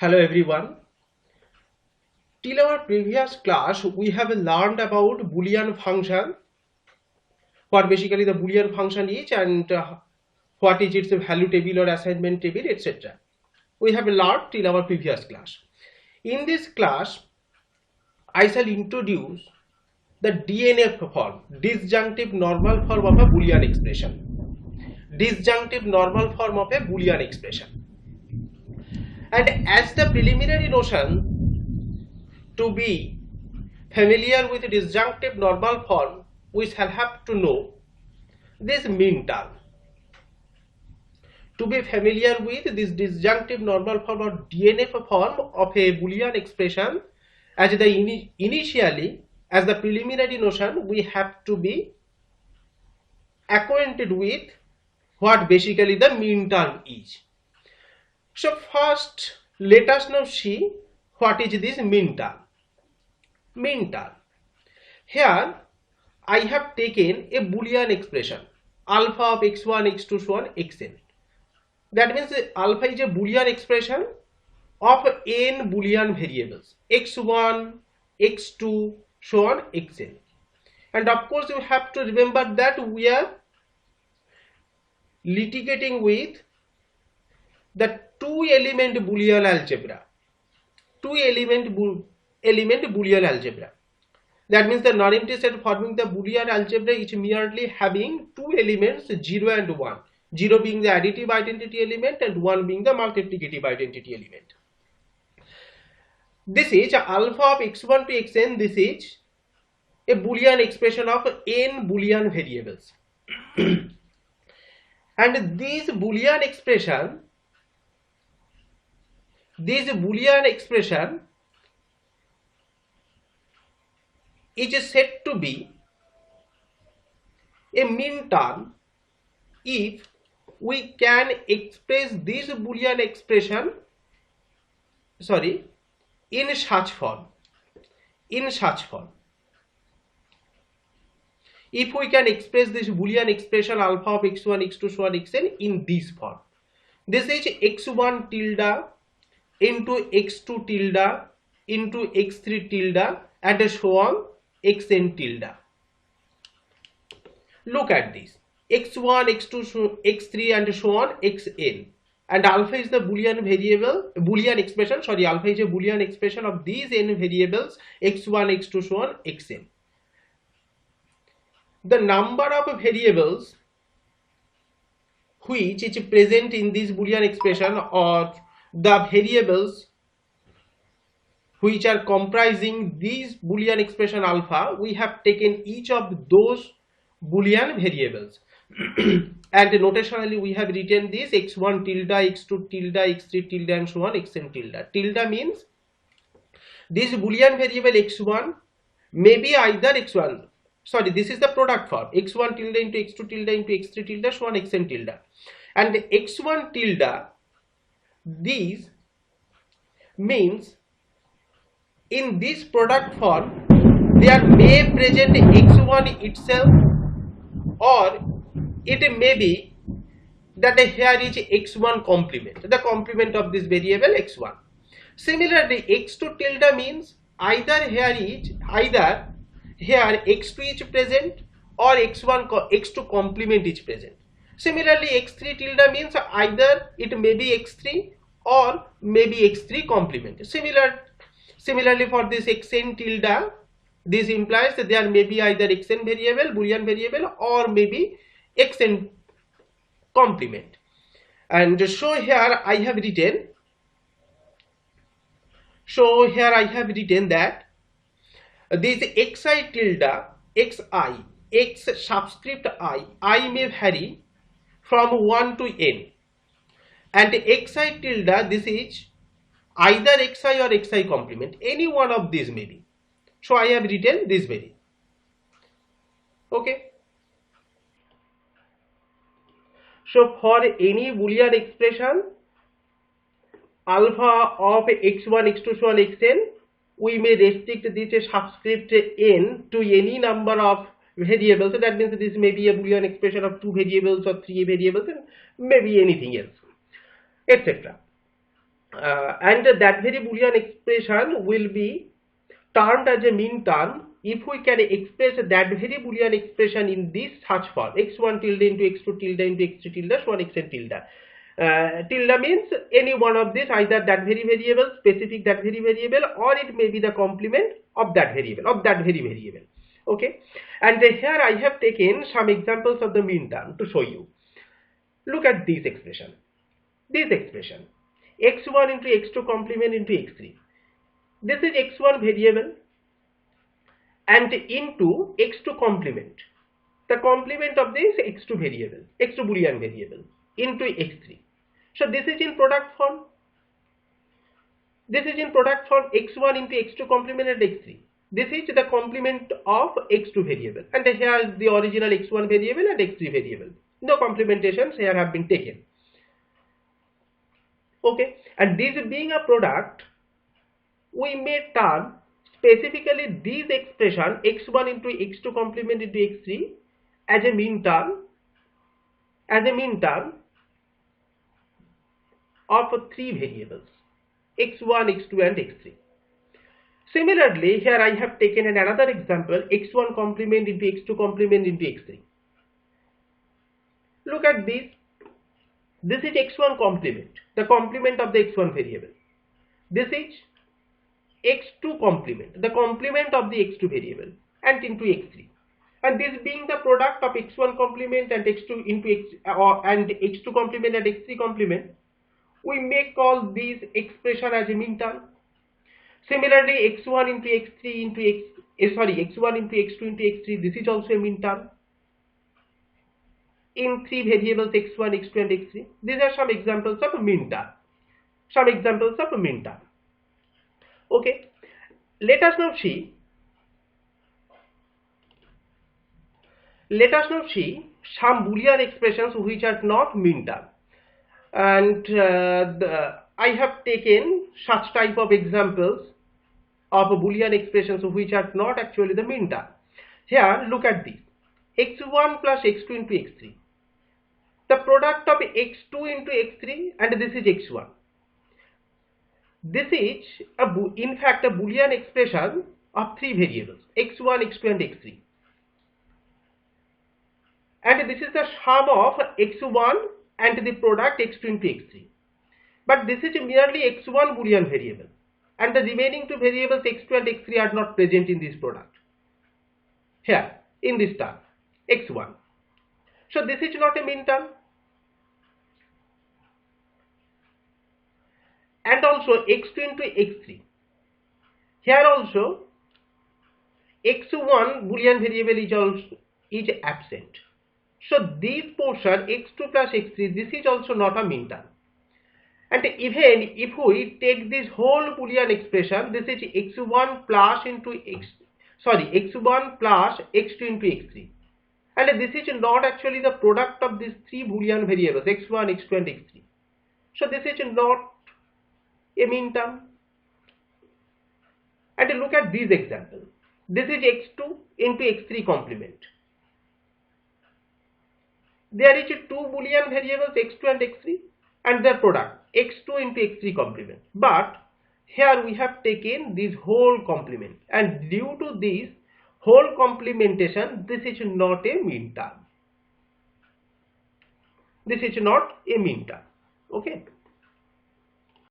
Hello everyone. Till our previous class, we have learned about Boolean function, what basically the Boolean function is and what is its value table or assignment table, etc. We have learned till our previous class. In this class, I shall introduce the DNF form, disjunctive normal form of a Boolean expression. Disjunctive normal form of a Boolean expression. And as the preliminary notion, to be familiar with disjunctive normal form, we shall have to know this mean term. To be familiar with this disjunctive normal form or DNF form of a Boolean expression, as the initially as the preliminary notion, we have to be acquainted with what basically the mean term is. So first, let us now see what is this mean term. Mean term. Here I have taken a Boolean expression alpha of x1, x2, so on, xn. That means alpha is a Boolean expression of n Boolean variables x1, x2, so on, xn. And of course you have to remember that we are litigating with the two-element Boolean algebra. Two-element Boolean algebra. That means the non-empty set forming the Boolean algebra is merely having two elements 0 and 1. 0 being the additive identity element and 1 being the multiplicative identity element. This is alpha of x1 to xn. This is a Boolean expression of n Boolean variables. And this Boolean expression is said to be a mean term if we can express this Boolean expression in such form. If we can express this Boolean expression alpha of x1, x2, so on, xn in this form. This is x1 tilde into x2 tilde into x3 tilde and so on xn tilde. Look at this x1, x2, x3 and so on xn, and alpha is the Boolean expression, alpha is a Boolean expression of these n variables x1, x2, so on xn. The number of variables which is present in this Boolean expression, or the variables which are comprising this Boolean expression alpha, we have taken each of those Boolean variables and notationally we have written this x1 tilde, x2 tilde, x3 tilde and so on xn tilde. Tilde means this Boolean variable x1 may be either x1, this is the product form x1 tilde into x2 tilde into x3 tilde, so on xn tilde, and x1 tilde, these means in this product form there may present x1 itself, or it may be that here is x1 complement, the complement of this variable x1. Similarly, x2 tilde means either here x2 is present or x2 complement is present. Similarly, x3 tilde means either it may be x3 or maybe x3 complement. Similarly for this xn tilde, this implies that there may be either xn variable, Boolean variable, or maybe xn complement. And so here I have written that this xi tilde, xi, x subscript I may vary from 1 to n, and xi tilde, this is either xi or xi complement, any one of these may be. So I have written this way. Okay. So for any Boolean expression alpha of x1, x2, so on xn, we may restrict this subscript n to any number of variables. So that means this may be a Boolean expression of 2 variables or 3 variables and maybe anything else, etc. and that very Boolean expression will be turned as a min term if we can express that very Boolean expression in this such form: x1 tilde into x2 tilde into x3 tilde so on xn tilde. Tilde means any one of this, either that very variable, specific that very variable, or it may be the complement of that variable, of that very variable. Okay, and here I have taken some examples of the min term to show you. Look at this expression. This expression, x1 into x2 complement into x3. This is x1 variable and into x2 complement, the complement of this x2 variable, x2 Boolean variable, into x3. So this is in product form. This is in product form, x1 into x2 complement and x3. This is the complement of x2 variable, and here is the original x1 variable and x3 variable. No complementations here have been taken. Okay, and this being a product, we may turn specifically this expression x1 into x2 complement into x3 as a min term, of three variables, x1, x2 and x3. Similarly, here I have taken another example, x1 complement into x2 complement into x3. Look at this. This is x1 complement, the complement of the x1 variable. This is x2 complement, the complement of the x2 variable, and into x3. And this being the product of x1 complement and x2 into and x2 complement and x3 complement, we may call this expression as a min term. Similarly, x1 into x3 into x1 into x2 into x3, this is also a min term in three variables x1, x2 and x3. These are some examples of a min term. Okay, let us now see some Boolean expressions which are not min term, and I have taken such type of examples of Boolean expressions which are not actually the min term. Here, look at this: x1 plus x2 into x3, the product of x2 into x3, and this is x1. This is in fact a Boolean expression of three variables, x1, x2 and x3, and this is the sum of x1 and the product x2 into x3. But this is merely x1 Boolean variable, and the remaining two variables x2 and x3 are not present in this product, here in this term x1. So this is not a min term. And also x2 into x3, here also x1 Boolean variable is absent. So this portion x2 plus x3, this is also not a min term. And even if we take this whole Boolean expression, this is x1 plus x1 plus x2 into x3, and this is not actually the product of these three Boolean variables x1, x2 and x3. So this is not a min term. And look at this example. This is x2 into x3 complement. There is two Boolean variables x2 and x3 and their product x2 into x3 complement. But here we have taken this whole complement, and due to this whole complementation, this is not a min term. This is not a min term. Okay.